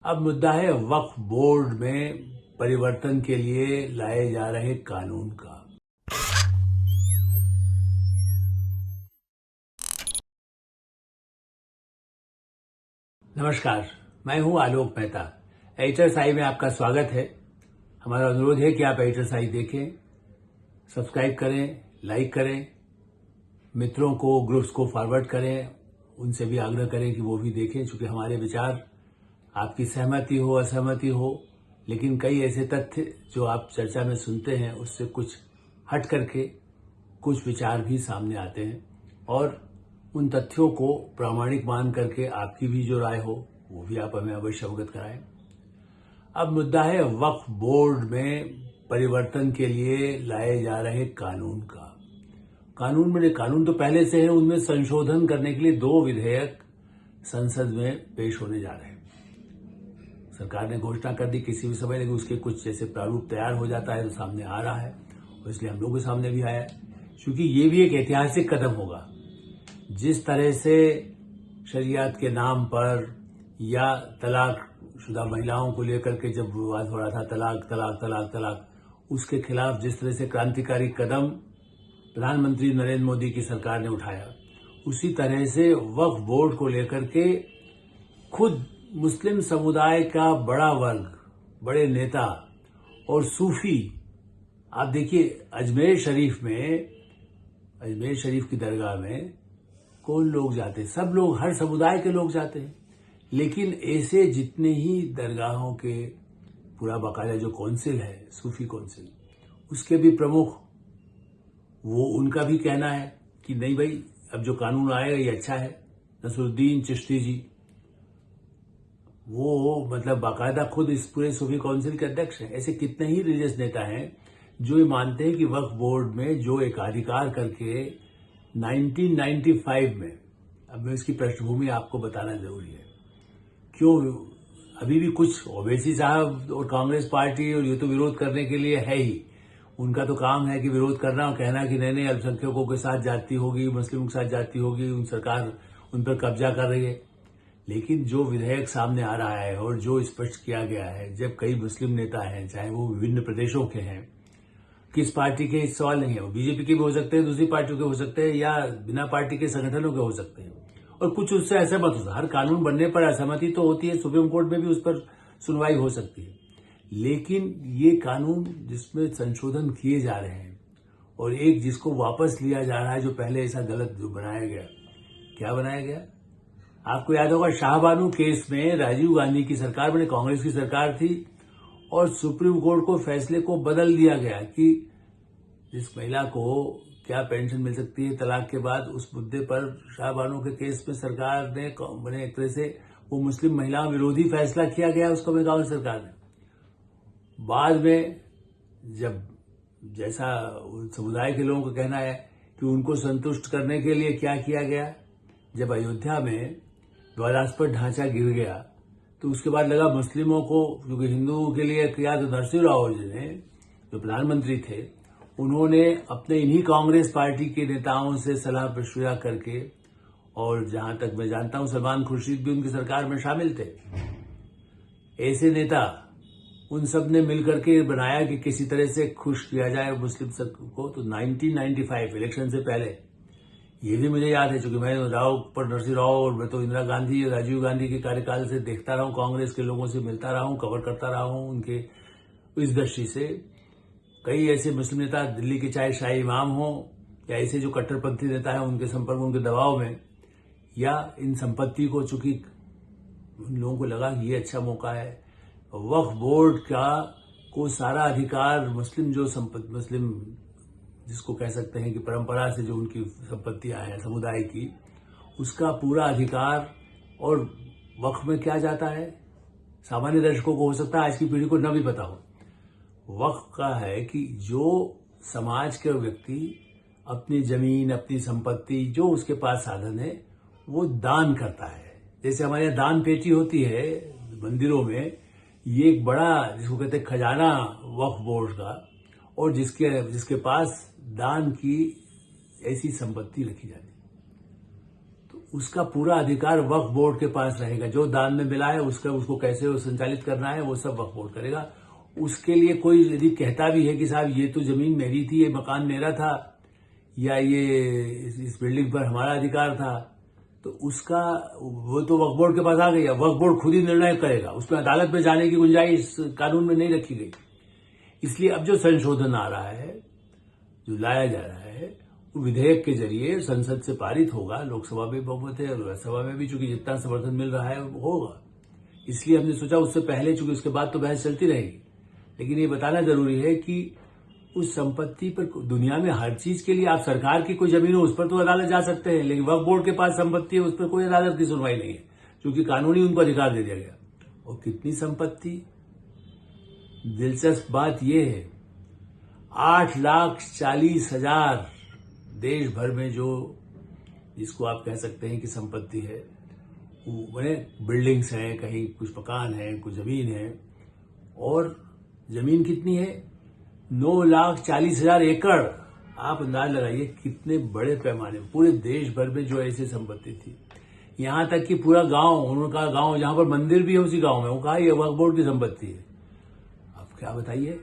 अब मुद्दा है वक्फ बोर्ड में परिवर्तन के लिए लाए जा रहे कानून का। नमस्कार, मैं हूं आलोक मेहता। एडिटर साई में आपका स्वागत है। हमारा अनुरोध है कि आप एडिटर साई देखें, सब्सक्राइब करें, लाइक करें, मित्रों को, ग्रुप्स को फॉरवर्ड करें, उनसे भी आग्रह करें कि वो भी देखें, क्योंकि हमारे विचार, आपकी सहमति हो असहमति हो, लेकिन कई ऐसे तथ्य जो आप चर्चा में सुनते हैं उससे कुछ हट करके कुछ विचार भी सामने आते हैं और उन तथ्यों को प्रामाणिक मान करके आपकी भी जो राय हो वो भी आप हमें अवश्य अवगत कराएं। अब मुद्दा है वक्फ बोर्ड में परिवर्तन के लिए लाए जा रहे कानून का। कानून तो पहले से है, उनमें संशोधन करने के लिए 2 विधेयक संसद में पेश होने जा रहे हैं। सरकार ने घोषणा कर दी किसी भी समय, लेकिन उसके कुछ जैसे प्रारूप तैयार हो जाता है तो सामने आ रहा है, और इसलिए हम लोग के सामने भी आया है, क्योंकि ये भी एक ऐतिहासिक कदम होगा। जिस तरह से शरीयत के नाम पर या तलाक शुदा महिलाओं को लेकर के जब विवाद हो रहा था, तलाक तलाक तलाक तलाक, उसके खिलाफ जिस तरह से क्रांतिकारी कदम प्रधानमंत्री नरेंद्र मोदी की सरकार ने उठाया, उसी तरह से वक्फ बोर्ड को लेकर के खुद मुस्लिम समुदाय का बड़ा वर्ग, बड़े नेता और सूफी, आप देखिए अजमेर शरीफ की दरगाह में कौन लोग जाते हैं? सब लोग, हर समुदाय के लोग जाते हैं। लेकिन ऐसे जितने ही दरगाहों के पूरा बाकायदा जो काउंसिल है, सूफी काउंसिल, उसके भी प्रमुख, वो उनका भी कहना है कि नहीं भाई, अब जो कानून आएगा ये अच्छा है। नसरुद्दीन चिश्ती जी, वो मतलब बाकायदा खुद इस पूरे सूफी काउंसिल के अध्यक्ष हैं। ऐसे कितने ही रिलीजियस नेता हैं जो ये मानते हैं कि वक्फ बोर्ड में जो एकाधिकार करके 1995 में, अब मैं इसकी पृष्ठभूमि आपको बताना जरूरी है, क्यों अभी भी कुछ ओवैसी साहब और कांग्रेस पार्टी, और ये तो विरोध करने के लिए है ही, उनका तो काम है कि विरोध करना और कहना कि नए अल्पसंख्यकों के साथ जाति होगी, मुस्लिमों के साथ जाति होगी, उन सरकार उन पर कब्जा कर रही है। लेकिन जो विधेयक सामने आ रहा है और जो स्पष्ट किया गया है, जब कई मुस्लिम नेता हैं, चाहे वो विभिन्न प्रदेशों के हैं, किस पार्टी के, इस सवाल नहीं है, वो बीजेपी के भी हो सकते हैं, दूसरी पार्टियों के हो सकते हैं, या बिना पार्टी के संगठनों के हो सकते हैं, और कुछ उससे असहमत हो सकते हैं। हर कानून बनने पर असहमति तो होती है, सुप्रीम कोर्ट में भी उस पर सुनवाई हो सकती है। लेकिन ये कानून जिसमें संशोधन किए जा रहे हैं और एक जिसको वापस लिया जा रहा है, जो पहले ऐसा गलत जो बनाया गया, क्या बनाया गया? आपको याद होगा शाहबानू केस में राजीव गांधी की सरकार बने, कांग्रेस की सरकार थी, और सुप्रीम कोर्ट को फैसले को बदल दिया गया कि जिस महिला को क्या पेंशन मिल सकती है तलाक के बाद, उस मुद्दे पर शाहबानू के केस में सरकार ने बने एक तरह से वो मुस्लिम महिला विरोधी फैसला किया गया उसको में कांग्रेस सरकार ने। बाद में जब जैसा समुदाय के लोगों का कहना है कि उनको संतुष्ट करने के लिए क्या किया गया, जब अयोध्या में विवादास्पद ढांचा गिर गया तो उसके बाद लगा मुस्लिमों को, क्योंकि हिंदुओं के लिए किया तो नरसिंह राव जी ने, जो प्रधानमंत्री थे, उन्होंने अपने इन्हीं कांग्रेस पार्टी के नेताओं से सलाह मशविरा करके, और जहां तक मैं जानता हूं सलमान खुर्शीद भी उनकी सरकार में शामिल थे, ऐसे नेता, उन सब ने मिलकर के बनाया कि किसी तरह से खुश किया जाए मुस्लिम को। तो 1995 इलेक्शन से पहले, ये भी मुझे याद है, क्योंकि मैं नरसिंह राव और मैं तो इंदिरा गांधी, राजीव गांधी के कार्यकाल से देखता रहा हूं, कांग्रेस के लोगों से मिलता रहा हूं, कवर करता रहा हूं उनके इस दृष्टि से। कई ऐसे मुस्लिम नेता दिल्ली के, चाहे शाही इमाम हो या ऐसे जो कट्टरपंथी नेता है, उनके संपर्क, उनके दबाव में, या इन संपत्ति को, चूंकि उन लोगों को लगा कि ये अच्छा मौका है, वक्फ बोर्ड का को सारा अधिकार मुस्लिम जिसको कह सकते हैं कि परंपरा से जो उनकी संपत्तियां हैं समुदाय की, उसका पूरा अधिकार। और वक्फ में क्या जाता है, सामान्य दर्शकों को हो सकता है, आज की पीढ़ी को न भी पता हो, वक्फ का है कि जो समाज के व्यक्ति अपनी जमीन, अपनी संपत्ति, जो उसके पास साधन है, वो दान करता है। जैसे हमारे यहाँ दान पेटी होती है मंदिरों में, ये एक बड़ा, जिसको कहते हैं खजाना वक्फ बोर्ड का, और जिसके पास दान की ऐसी संपत्ति रखी जाती है। तो उसका पूरा अधिकार वक्फ बोर्ड के पास रहेगा। जो दान में मिला है उसको कैसे वो संचालित करना है वो सब वक्फ बोर्ड करेगा। उसके लिए कोई यदि कहता भी है कि साहब ये तो जमीन मेरी थी, ये मकान मेरा था, या ये इस बिल्डिंग पर हमारा अधिकार था, तो उसका वो तो वक्फ बोर्ड के पास आ गई। वक्फ बोर्ड खुद ही निर्णय करेगा, उसमें अदालत में जाने की गुंजाइश कानून में नहीं रखी गई। इसलिए अब जो संशोधन आ रहा है, जो लाया जा रहा है, वो विधेयक के जरिए संसद से पारित होगा। लोकसभा में बहुमत है और राज्यसभा में भी चूंकि जितना समर्थन मिल रहा है वो होगा। इसलिए हमने सोचा उससे पहले, चूंकि उसके बाद तो बहस चलती रहेगी, लेकिन ये बताना जरूरी है कि उस संपत्ति पर दुनिया में हर चीज के लिए आप सरकार की कोई जमीन हो उस पर तो अदालत जा सकते हैं, लेकिन वक्फ बोर्ड के पास संपत्ति है उस पर कोई अदालत की सुनवाई नहीं है, क्योंकि कानूनी उनको अधिकार दे दिया गया। और कितनी संपत्ति, दिलचस्प बात यह है 8,40,000 देश भर में जो जिसको आप कह सकते हैं कि संपत्ति है, वो बिल्डिंग्स हैं, कहीं कुछ मकान है, कुछ जमीन है। और जमीन कितनी है? 9,40,000 एकड़। आप अंदाज लगाइए कितने बड़े पैमाने, पूरे देश भर में जो ऐसी संपत्ति थी। यहां तक कि पूरा गांव, उनका गांव जहां पर मंदिर भी है उसी गांव में, वो कहा यह वक्फ बोर्ड की संपत्ति है। अब क्या बताइए,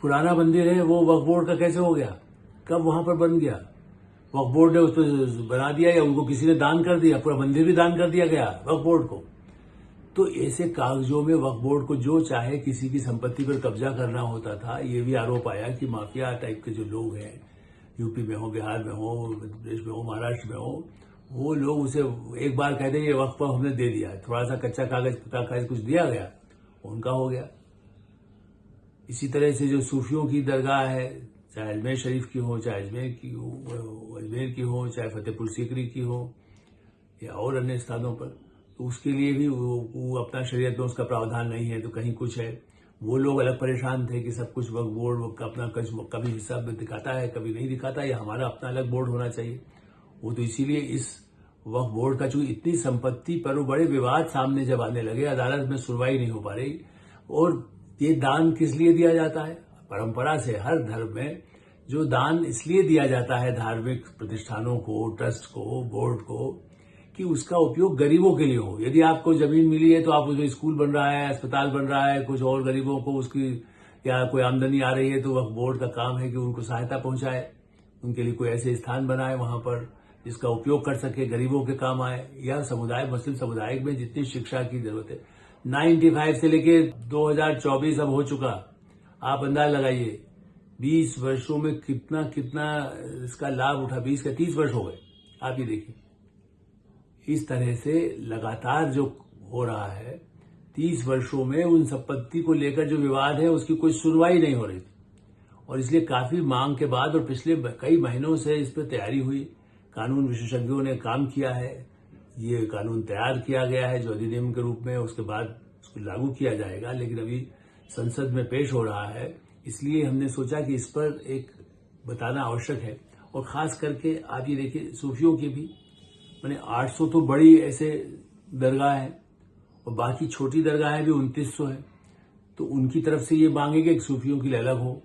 पुराना मंदिर है वो वक्फ बोर्ड का कैसे हो गया? कब वहां पर बन गया? वक्फ बोर्ड ने उस पर बना दिया या उनको किसी ने दान कर दिया? पूरा मंदिर भी दान कर दिया गया वक्फ बोर्ड को। तो ऐसे कागजों में वक्फ बोर्ड को जो चाहे किसी की संपत्ति पर कब्जा करना होता था। ये भी आरोप आया कि माफिया टाइप के जो लोग हैं, यूपी में हो, बिहार में हो, मध्य प्रदेश में हो, महाराष्ट्र में हो, वो लोग उसे एक बार कहते हैं ये वक्फ पर हमने दे दिया, थोड़ा सा कच्चा कागज पता कागज कुछ दिया गया, उनका हो गया। इसी तरह से जो सूफियों की दरगाह है, चाहे अजमेर शरीफ की हो, चाहे अजमेर की हो, चाहे फतेहपुर सीकरी की हो, या और अन्य स्थानों पर, तो उसके लिए भी वो अपना शरीयत में उसका प्रावधान नहीं है, तो कहीं कुछ है। वो लोग अलग परेशान थे कि सब कुछ वक्फ बोर्ड का अपना कभी हिस्सा दिखाता है, कभी नहीं दिखाता, या हमारा अपना अलग बोर्ड होना चाहिए। वो तो इसीलिए इस वक्फ बोर्ड का चूंकि इतनी संपत्ति पर वो बड़े विवाद सामने जब आने लगे, अदालत में सुनवाई नहीं हो पा रही। और ये दान किस लिए दिया जाता है? परंपरा से हर धर्म में जो दान इसलिए दिया जाता है धार्मिक प्रतिष्ठानों को, ट्रस्ट को, बोर्ड को, कि उसका उपयोग गरीबों के लिए हो। यदि आपको जमीन मिली है तो आप उसमें स्कूल बन रहा है, अस्पताल बन रहा है, कुछ और गरीबों को उसकी या कोई आमदनी आ रही है, तो वक्फ बोर्ड का काम है कि उनको सहायता पहुंचाए, उनके लिए कोई ऐसे स्थान बनाए वहां पर जिसका उपयोग कर सके, गरीबों के काम आए। या समुदाय, मुस्लिम समुदाय में जितनी शिक्षा की जरूरत है, 95 से लेके 2024 अब हो चुका, आप अंदाज लगाइए 20 वर्षों में कितना कितना इसका लाभ उठा। 20 का 30 वर्ष हो गए, आप ये देखिए। इस तरह से लगातार जो हो रहा है, 30 वर्षों में उन संपत्ति को लेकर जो विवाद है उसकी कोई सुनवाई नहीं हो रही थी। और इसलिए काफी मांग के बाद और पिछले कई महीनों से इस पर तैयारी हुई, कानून विशेषज्ञों ने काम किया है, ये कानून तैयार किया गया है जो अधिनियम के रूप में, उसके बाद उसको लागू किया जाएगा, लेकिन अभी संसद में पेश हो रहा है। इसलिए हमने सोचा कि इस पर एक बताना आवश्यक है। और खास करके आप ये देखिए, सूफियों की भी मैंने 800 तो बड़ी ऐसे दरगाह है और बाकी छोटी दरगाहें भी 2900 है। तो उनकी तरफ से ये मांगेंगे कि सूफियों की अलग हो।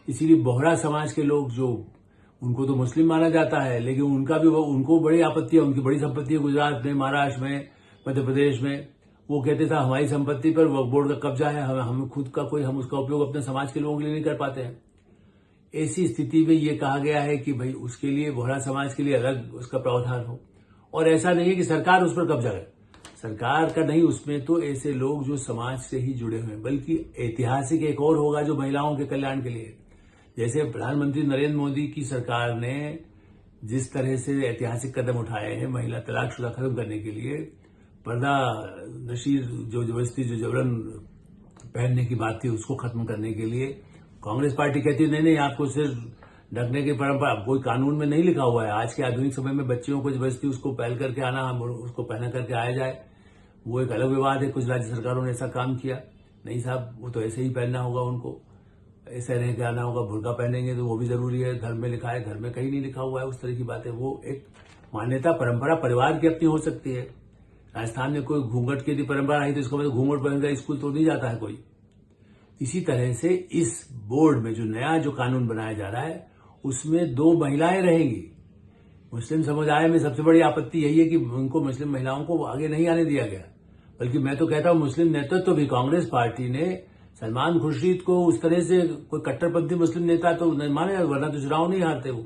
इसीलिए बोहरा समाज के लोग, जो उनको तो मुस्लिम माना जाता है, लेकिन उनका भी उनको बड़ी आपत्ति है, उनकी बड़ी संपत्ति है गुजरात में, महाराष्ट्र में, मध्य प्रदेश में। वो कहते थे हमारी संपत्ति पर वक्फ बोर्ड का कब्जा है, हम खुद का कोई, हम उसका उपयोग अपने समाज के लोगों के लिए नहीं कर पाते हैं। ऐसी स्थिति में ये कहा गया है कि भाई उसके लिए, बोहरा समाज के लिए अलग उसका प्रावधान हो। और ऐसा नहीं है कि सरकार उस पर कब्जा करे, सरकार का नहीं, उसमें तो ऐसे लोग जो समाज से ही जुड़े हुए हैं। बल्कि ऐतिहासिक एक और होगा जो महिलाओं के कल्याण के लिए, जैसे प्रधानमंत्री नरेंद्र मोदी की सरकार ने जिस तरह से ऐतिहासिक कदम उठाए हैं महिला तलाकशुदा खत्म करने के लिए, पर्दा नशीर जो जबरदस्ती जो जबरन पहनने की बात थी उसको खत्म करने के लिए, कांग्रेस पार्टी कहती है नहीं आपको सिर्फ ढकने की परंपरा, अब कोई कानून में नहीं लिखा हुआ है। आज के आधुनिक समय में बच्चियों को जबरदस्ती उसको पहल करके आना, उसको पहना करके आया जाए, वो एक अलग विवाद है। कुछ राज्य सरकारों ने ऐसा काम किया, नहीं साहब वो तो ऐसे ही पहनना होगा, उनको ऐसे रह के आना होगा, बुर्का पहनेंगे तो वो भी जरूरी है, धर्म में लिखा है, घर में कहीं नहीं लिखा हुआ है उस तरह की बातें। वो एक मान्यता, परंपरा परिवार की अपनी हो सकती है। राजस्थान में कोई घूंघट की यदि परंपरा आई तो इसका मतलब घूंघट पहनकर स्कूल तो नहीं जाता है कोई। इसी तरह से इस बोर्ड में जो नया जो कानून बनाया जा रहा है उसमें 2 महिलाएं रहेंगी, मुस्लिम समुदाय में सबसे बड़ी आपत्ति यही है कि उनको मुस्लिम महिलाओं को आगे नहीं आने दिया गया। बल्कि मैं तो कहता हूं मुस्लिम नेतृत्व भी कांग्रेस पार्टी ने सलमान खुर्शीद को उस तरह से कोई कट्टरपंथी मुस्लिम नेता तो नहीं माने, वरना तो चुनाव नहीं हारते। वो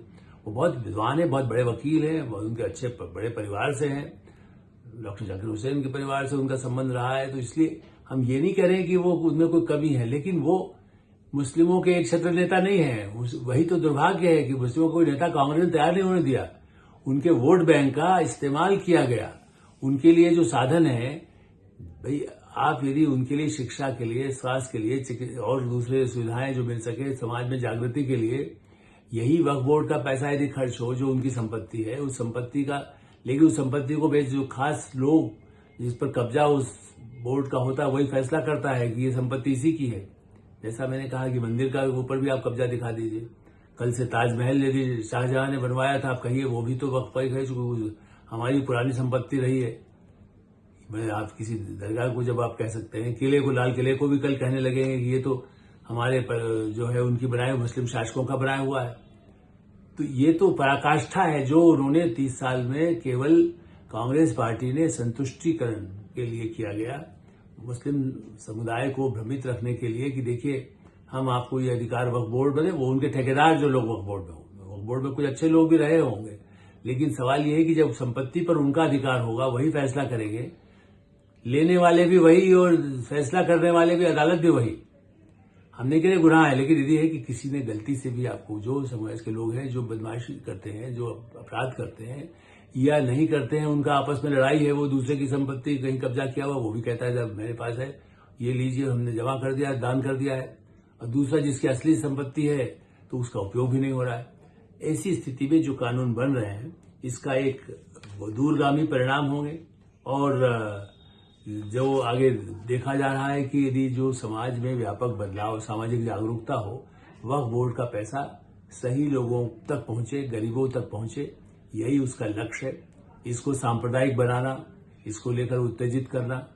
बहुत विद्वान है, बहुत बड़े वकील हैं, उनके अच्छे बड़े परिवार से हैं, डॉक्टर जाकिर हुसैन के परिवार से उनका संबंध रहा है। तो इसलिए हम ये नहीं कह रहे कि वो उनमें कोई कमी है, लेकिन वो मुस्लिमों के एक छत्र नेता नहीं है। वही तो दुर्भाग्य है कि मुस्लिमों को कोई नेता कांग्रेस ने तैयार नहीं होने दिया। उनके वोट बैंक का इस्तेमाल किया गया। उनके लिए जो साधन है, भाई आप यदि उनके लिए शिक्षा के लिए, स्वास्थ्य के लिए और दूसरे सुविधाएं जो मिल सके, समाज में जागृति के लिए, यही वक्फ बोर्ड का पैसा यदि खर्च हो जो उनकी संपत्ति है, उस संपत्ति का, लेकिन उस संपत्ति को बेच जो खास लोग जिस पर कब्जा उस बोर्ड का होता है वही फैसला करता है कि ये संपत्ति इसी की है। जैसा मैंने कहा कि मंदिर का ऊपर भी आप कब्जा दिखा दीजिए। कल से ताजमहल यदि शाहजहां ने बनवाया था, आप कहिए वो भी तो वक्फ पर है, हमारी पुरानी संपत्ति रही है। आप किसी दरगाह को जब आप कह सकते हैं, किले को, लाल किले को भी कल कहने लगेंगे कि ये तो हमारे जो है उनकी बनाए मुस्लिम शासकों का बनाया हुआ है। तो ये तो पराकाष्ठा है जो उन्होंने 30 साल में केवल कांग्रेस पार्टी ने संतुष्टिकरण के लिए किया गया, मुस्लिम समुदाय को भ्रमित रखने के लिए कि देखिए हम आपको ये अधिकार, वक्फ बोर्ड बने, वो उनके ठेकेदार जो लोग वक्फ बोर्ड में होंगे, वक्फ बोर्ड में कुछ अच्छे लोग भी रहे होंगे, लेकिन सवाल ये है कि जब संपत्ति पर उनका अधिकार होगा वही फैसला करेंगे, लेने वाले भी वही और फैसला करने वाले भी, अदालत भी वही। हमने कह रहे गुनाह है, लेकिन यदि है कि किसी ने गलती से भी आपको, जो समाज के लोग हैं जो बदमाशी करते हैं, जो अपराध करते हैं या नहीं करते हैं, उनका आपस में लड़ाई है, वो दूसरे की संपत्ति कहीं कब्जा किया हुआ, वो भी कहता है जब मेरे पास है ये लीजिए, हमने जमा कर दिया, दान कर दिया है, और दूसरा जिसकी असली संपत्ति है तो उसका उपयोग भी नहीं हो रहा है। ऐसी स्थिति में जो कानून बन रहे हैं इसका एक दूरगामी परिणाम होंगे। और जो आगे देखा जा रहा है कि यदि जो समाज में व्यापक बदलाव, सामाजिक जागरूकता हो, वक्फ बोर्ड का पैसा सही लोगों तक पहुंचे, गरीबों तक पहुंचे, यही उसका लक्ष्य है। इसको सांप्रदायिक बनाना, इसको लेकर उत्तेजित करना,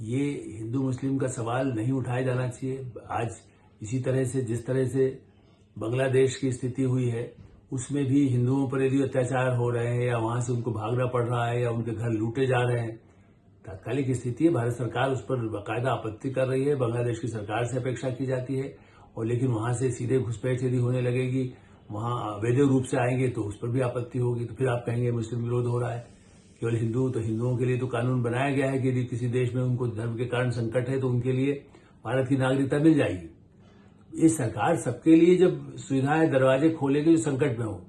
ये हिंदू मुस्लिम का सवाल नहीं उठाया जाना चाहिए। आज इसी तरह से, जिस तरह से बांग्लादेश की स्थिति हुई है, उसमें भी हिंदुओं पर यदि अत्याचार हो रहे हैं या वहां से उनको भागना पड़ रहा है या उनके घर लूटे जा रहे हैं, तात्कालिक स्थिति है, भारत सरकार उस पर बाकायदा आपत्ति कर रही है, बांग्लादेश की सरकार से अपेक्षा की जाती है, और लेकिन वहां से सीधे घुसपैठ यदि होने लगेगी, वहां अवैध रूप से आएंगे तो उस पर भी आपत्ति होगी। तो फिर आप कहेंगे मुस्लिम विरोध हो रहा है। केवल हिंदू, तो हिंदुओं के लिए तो कानून बनाया गया है कि यदि किसी देश में उनको धर्म के कारण संकट है तो उनके लिए भारत की नागरिकता मिल जाएगी। ये सरकार सबके लिए जब सुविधाएं, दरवाजे खोलेगी जो संकट में हो,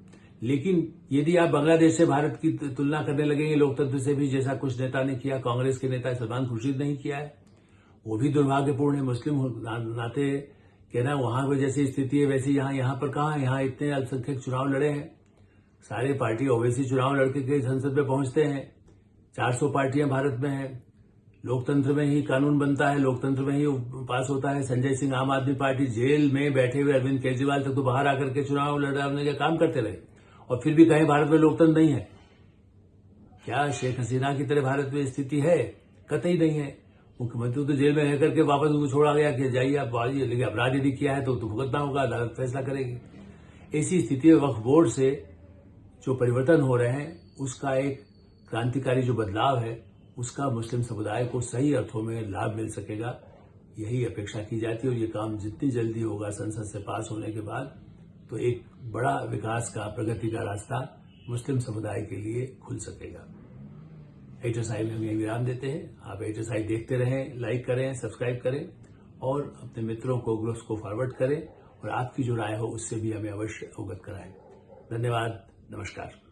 लेकिन यदि आप बांग्लादेश से भारत की तुलना करने लगेंगे लोकतंत्र से भी, जैसा कुछ नेता ने किया, कांग्रेस के नेता सलमान खुर्शीद नहीं किया है, वो भी दुर्भाग्यपूर्ण है। मुस्लिम नाते कहना वहां पर जैसी स्थिति है वैसी यहाँ पर कहां है। यहाँ इतने अल्पसंख्यक चुनाव लड़े हैं, सारे पार्टी ओवैसी चुनाव लड़के के संसद में पहुंचते हैं। 400 पार्टियां भारत में हैं, लोकतंत्र में ही कानून बनता है, लोकतंत्र में ही पास होता है। संजय सिंह आम आदमी पार्टी जेल में बैठे हुए अरविंद केजरीवाल तक तो बाहर आकर के चुनाव लड़ने का काम करते रहे, और फिर भी कहीं भारत में लोकतंत्र नहीं है। क्या शेख हसीना की तरह भारत में स्थिति है? कतई नहीं है। मुख्यमंत्री तो जेल में रह करके वापस उनको छोड़ा गया कि जाइए आप आइए, लेकिन अपराध यदि किया है तो भुगतना होगा, अदालत फैसला करेगी। ऐसी स्थिति में वक्फ बोर्ड से जो परिवर्तन हो रहे हैं, उसका एक क्रांतिकारी जो बदलाव है, उसका मुस्लिम समुदाय को सही अर्थों में लाभ मिल सकेगा, यही अपेक्षा की जाती है। और ये काम जितनी जल्दी होगा संसद से पास होने के बाद, तो एक बड़ा विकास का, प्रगति का रास्ता मुस्लिम समुदाय के लिए खुल सकेगा। HSI में हम यही विराम देते हैं। आप HSI देखते रहें, लाइक करें, सब्सक्राइब करें और अपने मित्रों को, ग्रुप्स को फॉरवर्ड करें, और आपकी जो राय हो उससे भी हमें अवश्य अवगत कराएं। धन्यवाद, नमस्कार।